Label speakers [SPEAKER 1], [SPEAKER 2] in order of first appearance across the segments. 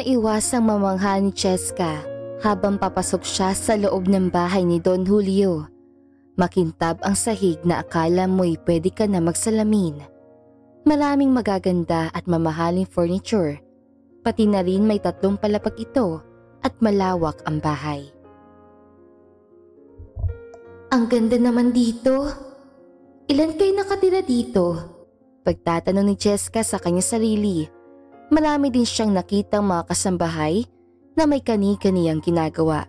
[SPEAKER 1] maiwasang mamangha ni Cheska habang papasok siya sa loob ng bahay ni Don Julio. Makintab ang sahig na akala mo'y pwede ka na magsalamin. Maraming magaganda at mamahaling furniture. Pati na rin may 3 palapag ito at malawak ang bahay. Ang ganda naman dito. Ilan kayo nakatira dito? Pagtatanong ni Cheska sa kanya sarili. Marami din siyang nakitang mga kasambahay na may kani-kaniyang ginagawa.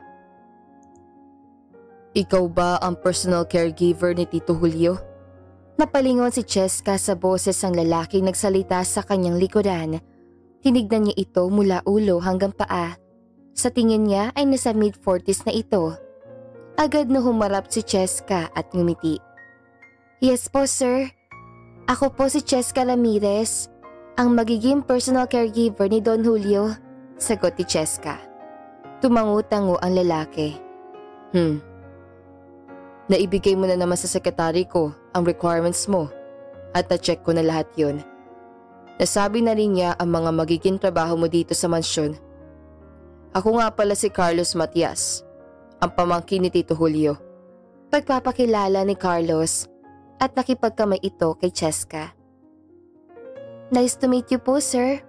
[SPEAKER 1] Ikaw ba ang personal caregiver ni Tito Julio? Napalingon si Cheska sa boses ng lalaking nagsalita sa kanyang likuran. Tinignan niya ito mula ulo hanggang paa. Sa tingin niya ay nasa mid-40s na ito. Agad na humarap si Cheska at ngumiti. Yes po sir. Ako po si Cheska Ramirez, ang magiging personal caregiver ni Don Julio, sagot ni Cheska. Tumango-tango ang lalaki. Naibigay mo na naman sa sekretary ko ang requirements mo at na-check ko na lahat yun. Nasabi na rin niya ang mga magiging trabaho mo dito sa mansyon. Ako nga pala si Carlos Matias, ang pamangkin ni Tito Julio. Pagpapakilala ni Carlos at nakipagkamay ito kay Cheska. Nice to meet you po, sir.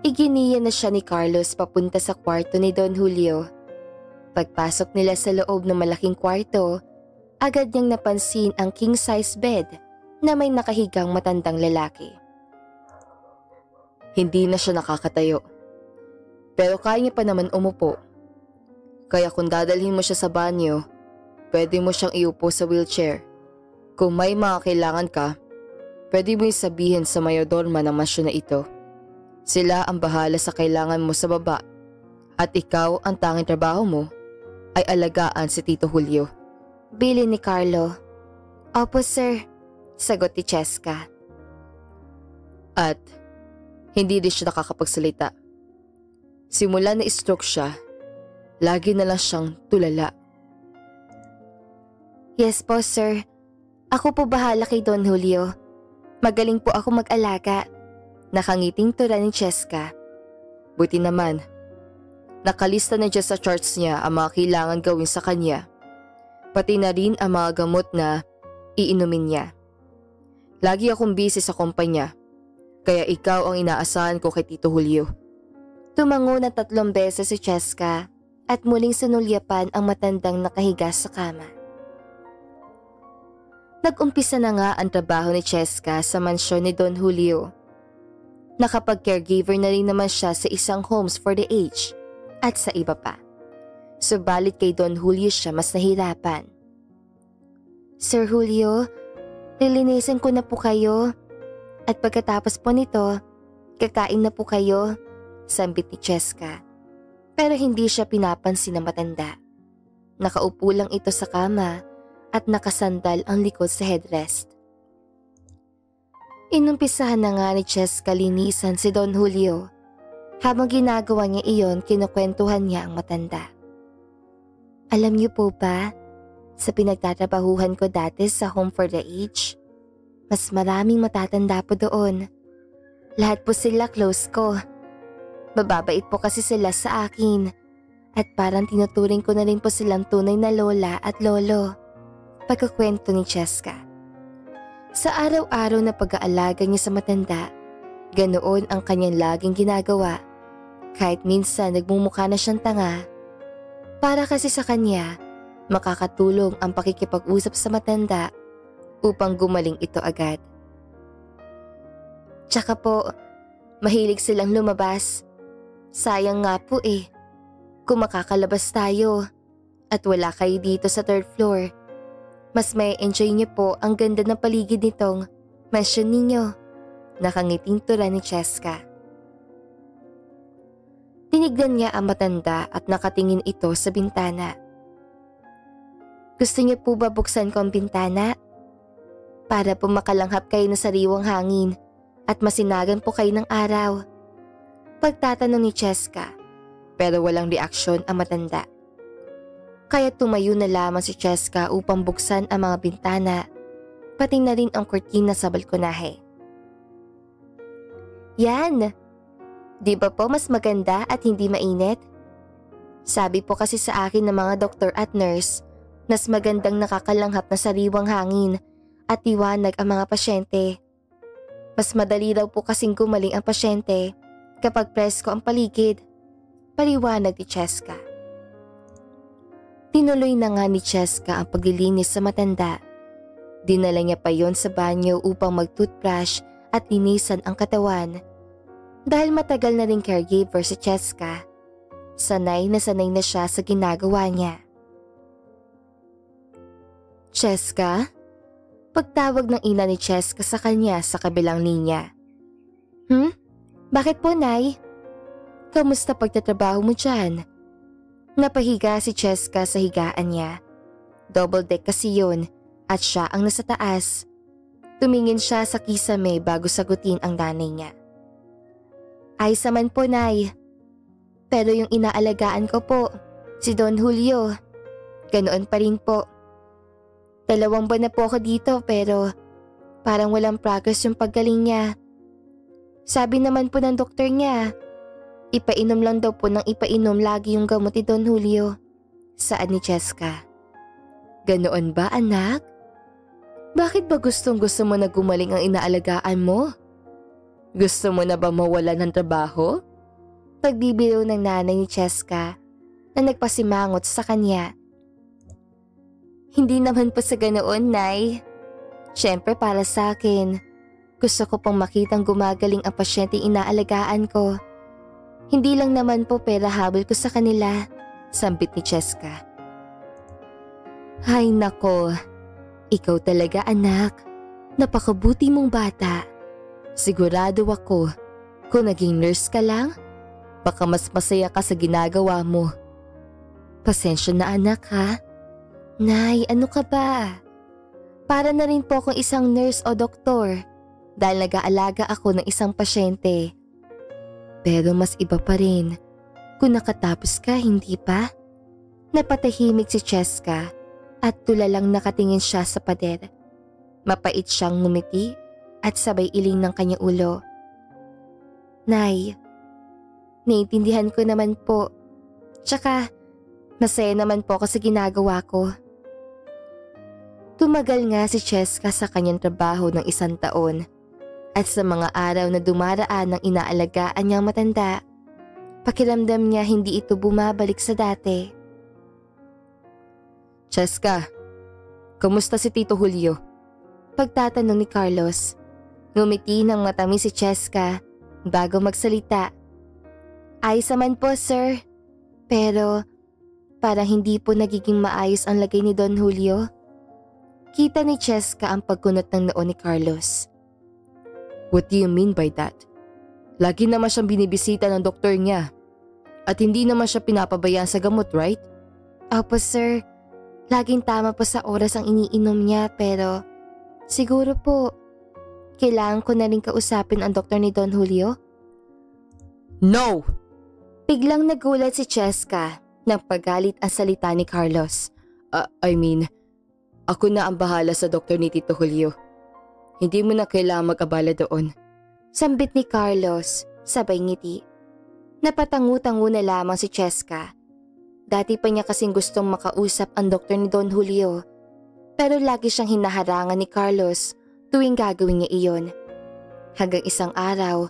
[SPEAKER 1] Iginiya na siya ni Carlos papunta sa kwarto ni Don Julio. Pagpasok nila sa loob ng malaking kwarto, agad niyang napansin ang king-size bed na may nakahigang matandang lalaki. Hindi na siya nakakatayo. Pero kaya niya pa naman umupo. Kaya kung dadalhin mo siya sa banyo, pwede mo siyang iupo sa wheelchair. Kung may mga kailangan ka, pwede mo sabihin sa mayordorma ng mansyon na ito. Sila ang bahala sa kailangan mo sa baba at ikaw ang tanging trabaho mo ay alagaan si Tito Julio. Bili ni Carlo. Opo sir, sagot ni Cheska. At hindi din siya nakakapagsalita. Simula na stroke siya, lagi na lang siyang tulala. Yes po sir, ako po bahala kay Don Julio. Magaling po ako mag-alaga. Nakangiting tura ni Cheska. Buti naman. Nakalista na dyan sa charts niya ang mga kailangan gawin sa kanya. Pati na rin ang mga gamot na iinumin niya. Lagi akong busy sa kumpanya, kaya ikaw ang inaasahan ko kay Tito Julio. Tumango na 3 beses si Cheska at muling sinulyapan ang matandang nakahiga sa kama. Nag-umpisa na nga ang trabaho ni Cheska sa mansyon ni Don Julio. Nakapag-caregiver na rin naman siya sa isang homes for the aged at sa iba pa. Subalit kay Don Julio siya mas nahirapan. Sir Julio, lilinisin ko na po kayo at pagkatapos po nito, kakain na po kayo, sambit ni Cheska. Pero hindi siya pinapansin ng matanda. Nakaupo lang ito sa kama at nakasandal ang likod sa headrest. Inumpisahan na nga ni Cheska linisan si Don Julio. Habang ginagawa niya iyon, kinukwentuhan niya ang matanda. Alam niyo po ba, sa pinagtatrabahuhan ko dati sa Home for the Aged, mas maraming matatanda po doon. Lahat po sila close ko. Bababait po kasi sila sa akin at parang tinuturing ko na rin po silang tunay na lola at lolo. Pagkukwento ni Cheska. Sa araw-araw na pag-aalaga niya sa matanda, ganoon ang kanyang laging ginagawa. Kahit minsan nagmumukha na siyang tanga. Para kasi sa kanya, makakatulong ang pakikipag-usap sa matanda upang gumaling ito agad. Tsaka po, mahilig silang lumabas. Sayang nga po kung makakalabas tayo at wala kayo dito sa 3rd floor. Mas may enjoy niyo po ang ganda ng paligid nitong mansyon ninyo. Nakangiting tura ni Cheska. Tinignan niya ang matanda at nakatingin ito sa bintana. Gusto niyo po ba buksan ko ang bintana? Para po makalanghap kayo ng sariwang hangin at masinagan po kayo ng araw. Pagtatanong ni Cheska, pero walang reaksyon ang matanda. Kaya tumayo na lamang si Cheska upang buksan ang mga bintana, pati na rin ang kurtina sa balkonahe. Yan! Di ba po mas maganda at hindi mainit? Sabi po kasi sa akin ng mga doktor at nurse, mas magandang nakakalanghap na sariwang hangin at liwanag ang mga pasyente. Mas madali daw po kasing gumaling ang pasyente kapag presko ang paligid. Paliwanag ni Cheska. Tinuloy na nga ni Cheska ang paglilinis sa matanda. Dinala niya pa yon sa banyo upang mag-toothbrush at linisan ang katawan. Dahil matagal na rin caregiver si Cheska, sanay na siya sa ginagawa niya. Cheska? Pagtawag ng ina ni Cheska sa kanya sa kabilang linya. Bakit po, Nay? Kamusta pagtatrabaho mo dyan? Napahiga si Cheska sa higaan niya. Double deck kasi yun at siya ang nasa taas. Tumingin siya sa kisame bago sagutin ang nanay niya. Ayos naman po, Nay. Pero yung inaalagaan ko po, si Don Julio, ganoon pa rin po. 2 buwan na po ako dito pero parang walang progress yung paggaling niya. Sabi naman po ng doktor niya, ipainom lang daw po ng ipainom lagi yung gamot ni Don Julio. Saan ni Cheska? Ganoon ba, anak? Bakit ba gusto mo na gumaling ang inaalagaan mo? Gusto mo na ba mawala ng trabaho? Pagbibiro ng nanay ni Cheska na nagpasimangot sa kanya. Hindi naman po sa ganoon, Nay. Siyempre para sa akin, gusto ko pong makitang gumagaling ang pasyenteng inaalagaan ko. Hindi lang naman po pera habol ko sa kanila, sambit ni Cheska. Hay nako, ikaw talaga anak, napakabuti mong bata. Sigurado ako, kung naging nurse ka lang, baka mas masaya ka sa ginagawa mo. Pasensya na anak ha. Nay, ano ka ba? Para na rin po akong isang nurse o doktor dahil nag-aalaga ako ng isang pasyente. Pero mas iba pa rin kung nakatapos ka, hindi pa? Napatahimik si Cheska at tulalang nakatingin siya sa pader. Mapait siyang ngumiti at sabay iling ng kanyang ulo. Nay, naiintindihan ko naman po. Tsaka, masaya naman po ako sa ginagawa ko. Tumagal nga si Cheska sa kanyang trabaho ng 1 taon at sa mga araw na dumaraan ng inaalagaan niyang matanda, pakiramdam niya hindi ito bumabalik sa dati. Cheska, kamusta si Tito Julio? Pagtatanong ni Carlos. Ngumiti ng matamis si Cheska bago magsalita. Ayos naman po, sir. Pero parang hindi po nagiging maayos ang lagay ni Don Julio. Kita ni Cheska ang pagkunot ng noo ni Carlos. What do you mean by that? Lagi naman siyang binibisita ng doktor niya at hindi naman siya pinapabayaan sa gamot, right? Opo sir, laging tama po sa oras ang iniinom niya pero siguro po kailangan ko na rin kausapin ang doktor ni Don Julio. No! Biglang nagulat si Cheska nang pagalit ang salita ni Carlos. Ako na ang bahala sa doktor ni Tito Julio. Hindi mo na kailangan mag-abala doon. Sambit ni Carlos, sabay ngiti. Napatangu-tangu na lamang si Cheska. Dati pa niya kasing gustong makausap ang doktor ni Don Julio. Pero lagi siyang hinaharangan ni Carlos tuwing gagawin niya iyon. Hanggang isang araw,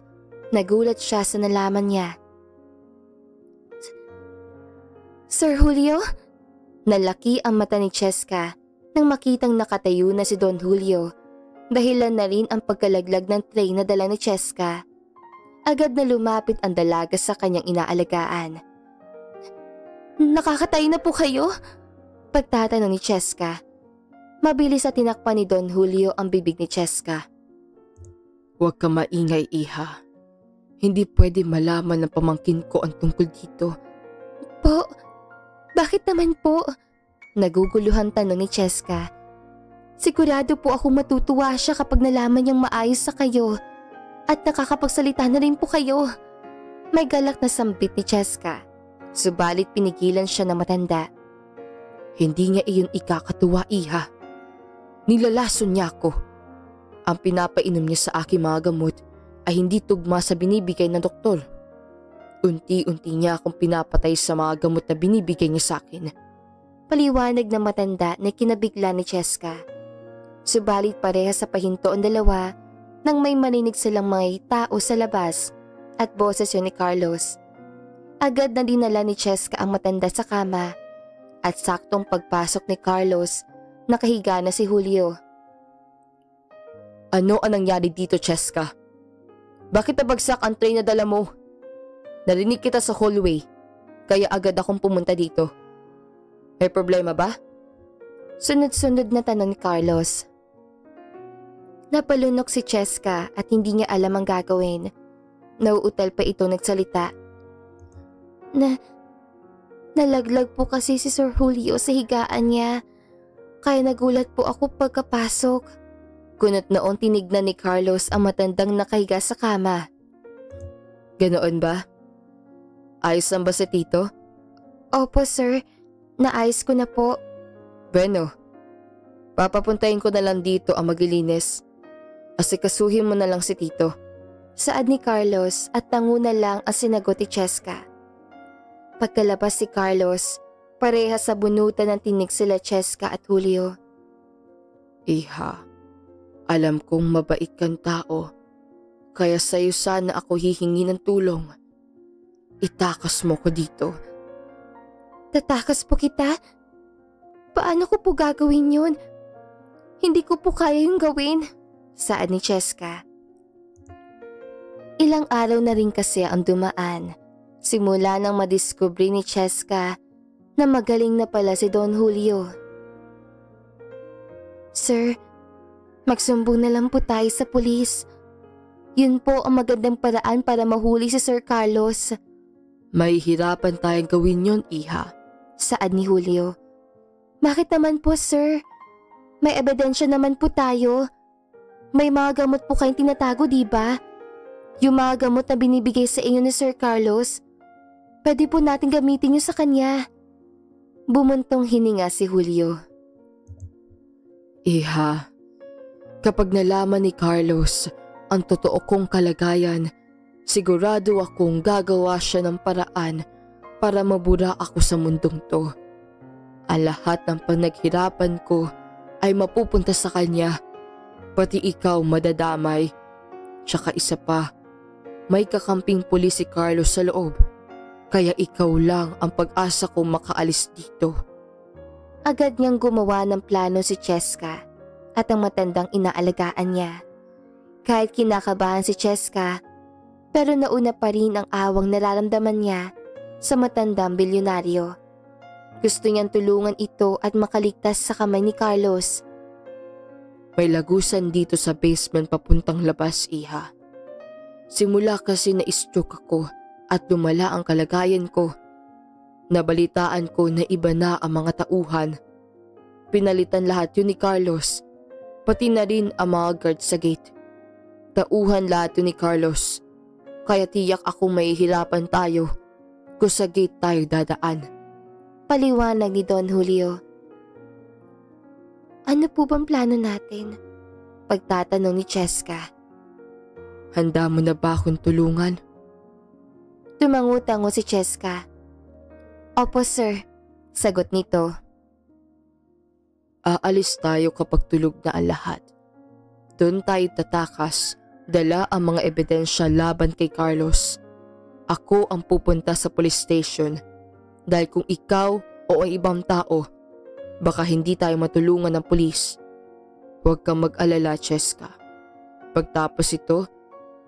[SPEAKER 1] nagulat siya sa nalaman niya. Sir Julio? Nalaki ang mata ni Cheska nang makitang nakatayo na si Don Julio. Dahilan na rin ang pagkalaglag ng tray na dala ni Cheska. Agad na lumapit ang dalaga sa kanyang inaalagaan. Nakakatay na po kayo? Pagtatanong ni Cheska. Mabilis at tinakpan ni Don Julio ang bibig ni Cheska. Huwag ka maingay, iha. Hindi pwede malaman ng pamangkin ko ang tungkol dito. Po? Bakit naman po? Naguguluhan tanong ni Cheska. Sigurado po ako matutuwa siya kapag nalaman niyang maayos sa kayo at nakakapagsalita na rin po kayo. May galak na sambit ni Cheska. Subalit pinigilan siya ng matanda. Hindi niya iyon ikakatuwa, iha. Nilalason niya ako. Ang pinapainom niya sa aking mga gamot ay hindi tugma sa binibigay ng doktor.
[SPEAKER 2] unti-unti niya akong pinapatay sa mga gamot na binibigay niya sa akin.
[SPEAKER 1] Paliwanag ng matanda na kinabigla ni Cheska. Subalit pareha sa pahinto ang dalawa nang may marinig silang mga tao sa labas at boses yun ni Carlos. Agad na dinala ni Cheska ang matanda sa kama at saktong pagpasok ni Carlos, nakahiga na si Julio.
[SPEAKER 2] Ano ang nangyari dito, Cheska? Bakit nabagsak ang tray na dala mo? Narinig kita sa hallway, kaya agad akong pumunta dito. May problema ba?
[SPEAKER 1] Sunod-sunod na tanong ni Carlos. Napalunok si Cheska at hindi niya alam ang gagawin. Nauutal pa ito nagsalita. Nalaglag po kasi si Sir Julio sa higaan niya. Kaya nagulat po ako pagkapasok. Kunot noon tinignan ni Carlos ang matandang nakahiga sa kama.
[SPEAKER 2] Ganoon ba? Ayos lang ba si Tito?
[SPEAKER 1] Opo sir, naayos ko na po.
[SPEAKER 2] Bueno, papapuntahin ko na lang dito ang maglilinis. Asikasuhin mo na lang si Tito.
[SPEAKER 1] Saad ni Carlos at tango na lang ang sinagot ni Cheska. Pagkalabas si Carlos, pareha sa bunutan ng tinig sila Cheska at Julio.
[SPEAKER 2] Iha, alam kong mabait kang tao, kaya sa'yo sana ako hihingi ng tulong. Itakas mo ko dito.
[SPEAKER 1] Tatakas po kita? Paano ko po gagawin yun? Hindi ko po kaya yung gawin, saad ni Cheska. Ilang araw na rin kasi ang dumaan. Simula nang madiskubre ni Cheska na magaling na pala si Don Julio. Sir, magsumbong na lang po tayo sa pulis. Yun po ang magandang paraan para mahuli si Sir Carlos.
[SPEAKER 2] Mahihirapan tayong gawin yon, Iha,
[SPEAKER 1] saad ni Julio. Bakit naman po, sir? May ebidensya naman po tayo. May mga gamot po kayong tinatago, di ba? Yung mga gamot na binibigay sa inyo ni Sir Carlos, pwede po natin gamitin yun sa kanya. Bumuntong hininga si Julio.
[SPEAKER 2] Iha, kapag nalaman ni Carlos ang totoo kong kalagayan, sigurado akong gagawa siya ng paraan para mabura ako sa mundong to. Ang lahat ng panaghirapan ko ay mapupunta sa kanya, pati ikaw madadamay. Tsaka isa pa, may kakamping pulis si Carlos sa loob, kaya ikaw lang ang pag-asa kong makaalis dito.
[SPEAKER 1] Agad niyang gumawa ng plano si Cheska at ang matandang inaalagaan niya. Kahit kinakabahan si Cheska, pero nauna pa rin ang awang nararamdaman niya sa matandang bilyonaryo. Gusto niyang tulungan ito at makaligtas sa kamay ni Carlos.
[SPEAKER 2] May lagusan dito sa basement papuntang labas, Iha. Simula kasi na-stroke ako at lumala ang kalagayan ko. Nabalitaan ko na iba na ang mga tauhan. Pinalitan lahat yun ni Carlos, pati na rin ang mga guard sa gate. Tauhan lahat yun ni Carlos, kaya tiyak akong mahihirapan tayo kung sa gate tayo dadaan.
[SPEAKER 1] Paliwanag ni Don Julio. Ano po bang plano natin? Pagtatanong ni Cheska.
[SPEAKER 2] Handa mo na ba akong tulungan?
[SPEAKER 1] Tumango-tango si Cheska. Opo sir, sagot nito.
[SPEAKER 2] Aalis tayo kapag tulog na ang lahat. Doon tayo tatakas, dala ang mga ebidensya laban kay Carlos. Ako ang pupunta sa police station dahil kung ikaw o ang ibang tao, baka hindi tayo matulungan ng pulis. Huwag kang mag-alala, Cheska. Pagtapos ito,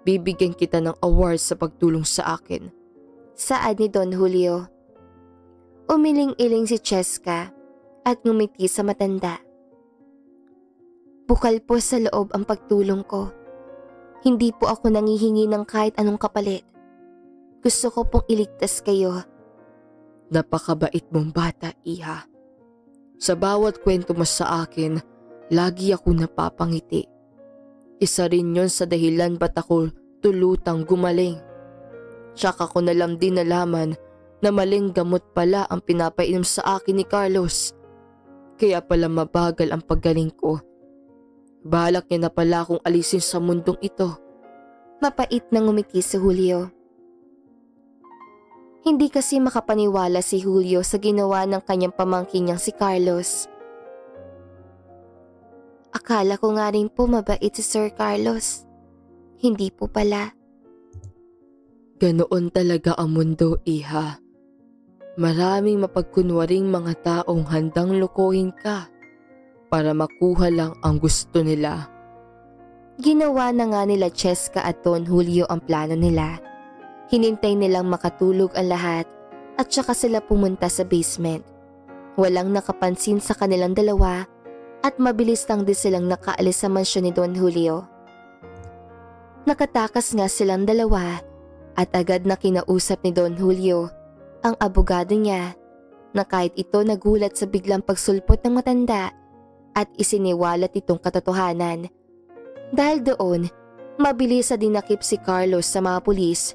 [SPEAKER 2] bibigyan kita ng award sa pagtulong sa akin.
[SPEAKER 1] Saad ni Don Julio. Umiling-iling si Cheska at ngumiti sa matanda. Bukal po sa loob ang pagtulong ko. Hindi po ako nangihingi ng kahit anong kapalit. Gusto ko pong iligtas kayo.
[SPEAKER 2] Napakabait mong bata, Iha. Sa bawat kwento mo sa akin, lagi ako napapangiti. Isa rin yon sa dahilan ba't ako tulutang gumaling. Tsaka ko na lang din nalaman na maling gamot pala ang pinapainom sa akin ni Carlos. Kaya pala mabagal ang paggaling ko. Balak niya na pala akong alisin sa mundong ito.
[SPEAKER 1] Mapait na ngumiti si Julio. Hindi kasi makapaniwala si Julio sa ginawa ng kanyang pamangkin niyang si Carlos. Akala ko nga rin po mabait si Sir Carlos. Hindi po pala.
[SPEAKER 2] Ganoon talaga ang mundo, iha. Maraming mapagkunwaring mga taong handang lokohin ka para makuha lang ang gusto nila.
[SPEAKER 1] Ginawa na nga nila Cheska at Don Julio ang plano nila. Hinintay nilang makatulog ang lahat at saka sila pumunta sa basement. Walang nakapansin sa kanilang dalawa at mabilis lang din silang nakaalis sa mansyon ni Don Julio. Nakatakas nga silang dalawa at agad na kinausap ni Don Julio ang abogado niya na kahit ito nagulat sa biglang pagsulpot ng matanda at isiniwalat itong katotohanan. Dahil doon, mabilis na dinakip si Carlos sa mga pulis.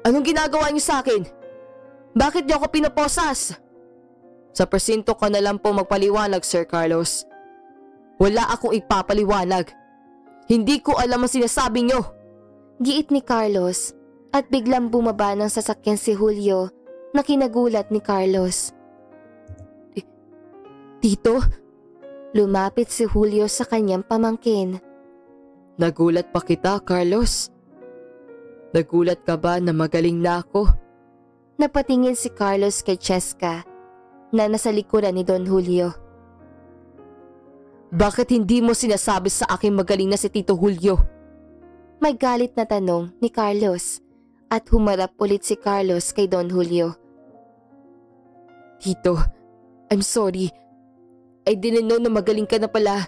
[SPEAKER 2] Anong ginagawa niyo sa akin? Bakit niyo ako pinaposas? Sa presinto ka na lang po magpaliwanag, Sir Carlos. Wala akong ipapaliwanag. Hindi ko alam ang sinasabi niyo.
[SPEAKER 1] Giit ni Carlos at biglang bumaba ng sasakyan si Julio na kinagulat ni Carlos.
[SPEAKER 2] Tito?
[SPEAKER 1] Lumapit si Julio sa kanyang pamangkin.
[SPEAKER 2] Nagulat pa kita, Carlos. Nagulat ka ba na magaling na ako?
[SPEAKER 1] Napatingin si Carlos kay Cheska na nasa likuran ni Don Julio.
[SPEAKER 2] Bakit hindi mo sinasabi sa akin magaling na si Tito Julio?
[SPEAKER 1] May galit na tanong ni Carlos at humarap ulit si Carlos kay Don Julio.
[SPEAKER 2] Tito, I'm sorry. I didn't know na magaling ka na pala.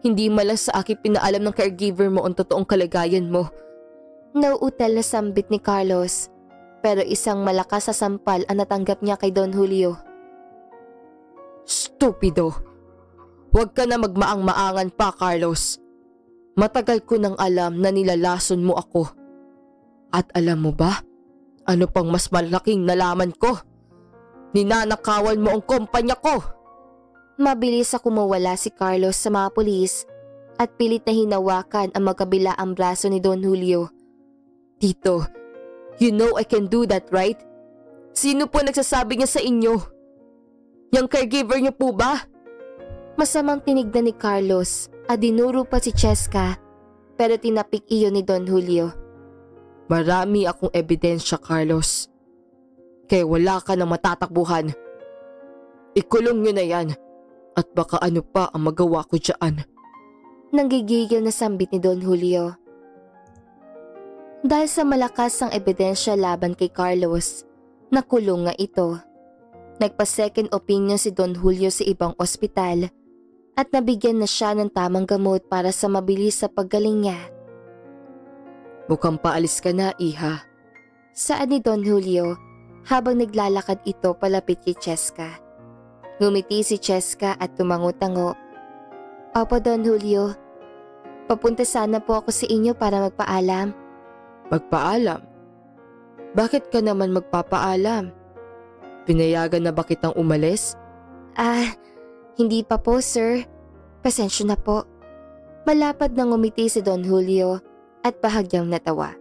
[SPEAKER 2] Hindi malang sa akin pinaalam ng caregiver mo ang totoong kalagayan mo.
[SPEAKER 1] Nauutal na sambit ni Carlos pero isang malakas na sampal ang natanggap niya kay Don Julio.
[SPEAKER 2] Stupido! Huwag ka na magmaang-maangan pa, Carlos. Matagal ko nang alam na nilalason mo ako. At alam mo ba, ano pang mas malaking nalaman ko? Ninanakawan mo ang kumpanya ko!
[SPEAKER 1] Mabilis na kumawala si Carlos sa mga pulis at pilit na hinawakan ang magkabila ang braso ni Don Julio.
[SPEAKER 2] Tito, you know I can do that, right? Sino po nagsasabi niya sa inyo? Yang caregiver niyo po ba?
[SPEAKER 1] Masamang tinignan ni Carlos at dinuro pa si Cheska pero tinapik iyon ni Don Julio.
[SPEAKER 2] Marami akong ebidensya, Carlos. Kaya wala ka nang matatakbuhan. Ikulong niyo na yan at baka ano pa ang magawa ko dyan.
[SPEAKER 1] Nanggigigil na sambit ni Don Julio. Dahil sa malakas ang ebidensya laban kay Carlos, nakulong nga ito. Nagpa-second opinion si Don Julio sa ibang ospital at nabigyan na siya ng tamang gamot para sa mabilis sa paggaling niya.
[SPEAKER 2] Mukhang paalis ka na, iha.
[SPEAKER 1] Saan ni Don Julio habang naglalakad ito palapit kay Cheska. Ngumiti si Cheska at tumango-tango. Opo, Don Julio. Papunta sana po ako sa inyo para magpaalam.
[SPEAKER 2] Magpaalam? Bakit ka naman magpapaalam? Pinayagan na ba kitang umalis?
[SPEAKER 1] Hindi pa po, sir. Pasensya na po. Malapad na ngumiti si Don Julio at bahagyang natawa.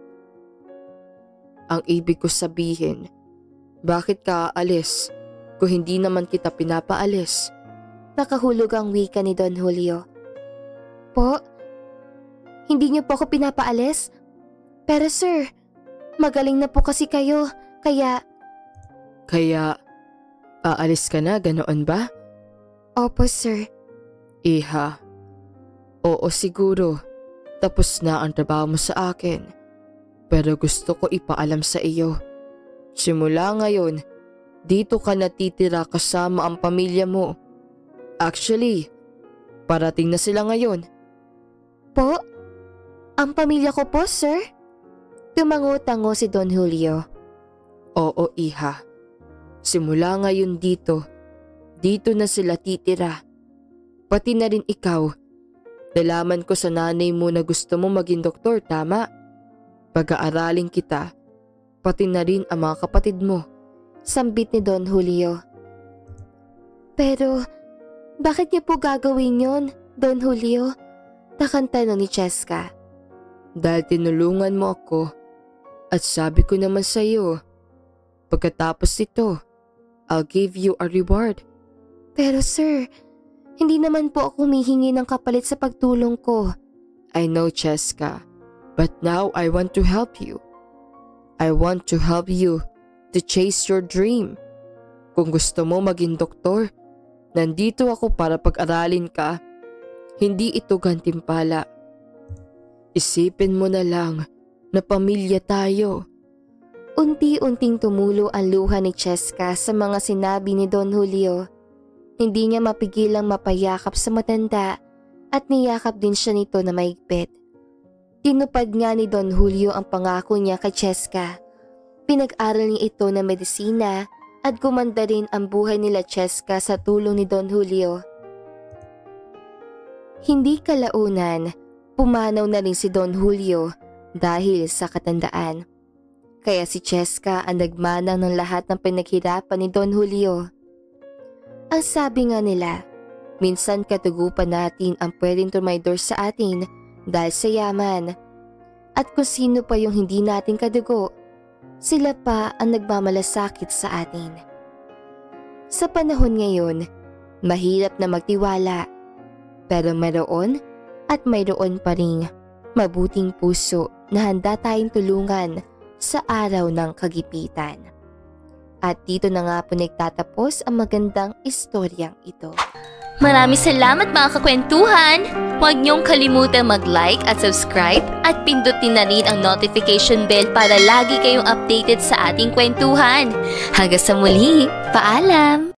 [SPEAKER 2] Ang ibig ko sabihin, bakit ka aalis kung hindi naman kita pinapaalis?
[SPEAKER 1] Nakahulog ang wika ni Don Julio. Po? Hindi niyo po ako pinapaalis? Pero sir, magaling na po kasi kayo, kaya…
[SPEAKER 2] Kaya, aalis ka na, ganoon ba?
[SPEAKER 1] Opo, sir.
[SPEAKER 2] Iha, oo siguro, tapos na ang trabaho mo sa akin. Pero gusto ko ipaalam sa iyo. Simula ngayon, dito ka natitira kasama ang pamilya mo. Actually, parating na sila ngayon.
[SPEAKER 1] Po? Ang pamilya ko po, sir? Tumango-tango si Don Julio.
[SPEAKER 2] Oo, iha. Simula ngayon dito na sila titira. Pati na rin ikaw. Nalaman ko sa nanay mo na gusto mo maging doktor, tama? Pag-aaralin kita, pati na rin ang mga kapatid mo.
[SPEAKER 1] Sambit ni Don Julio. Pero, bakit niyo po gagawin yon, Don Julio? Takang tanong ni Cheska.
[SPEAKER 2] Dahil tinulungan mo ako at sabi ko naman sa iyo, pagkatapos nito, I'll give you a reward.
[SPEAKER 1] Pero sir, hindi naman po ako humihingi ng kapalit sa pagtulong ko.
[SPEAKER 2] I know, Cheska, but now I want to help you. I want to help you to chase your dream. Kung gusto mo maging doktor, nandito ako para pag-aralin ka. Hindi ito gantimpala. Isipin mo na lang na pamilya tayo.
[SPEAKER 1] Unti-unting tumulo ang luha ni Cheska sa mga sinabi ni Don Julio. Hindi niya mapigilang mapayakap sa matanda at niyakap din siya nito na mahigpit. Tinupad nga ni Don Julio ang pangako niya kay Cheska. Pinag-aral niya ito na medisina at gumanda rin ang buhay nila Cheska sa tulong ni Don Julio. Hindi kalaunan, pumanaw na rin si Don Julio dahil sa katandaan. Kaya si Cheska ang nagmanang ng lahat ng pinaghirapan ni Don Julio. Ang sabi nga nila, minsan katugupan natin ang pwedeng tumaydor sa atin dahil sa yaman. At kung sino pa yung hindi natin kadugo, sila pa ang nagmamalasakit sa atin. Sa panahon ngayon, mahirap na magtiwala. Pero mayroon at mayroon pa ring mabuting puso na handa tayong tulungan sa araw ng kagipitan. At dito na nga po nagtatapos ang magandang istoryang ito.
[SPEAKER 3] Maraming salamat mga kakwentuhan! Huwag niyong kalimutan mag-like at subscribe at pindutin na rin ang notification bell para lagi kayong updated sa ating kwentuhan. Hanggang sa muli, paalam!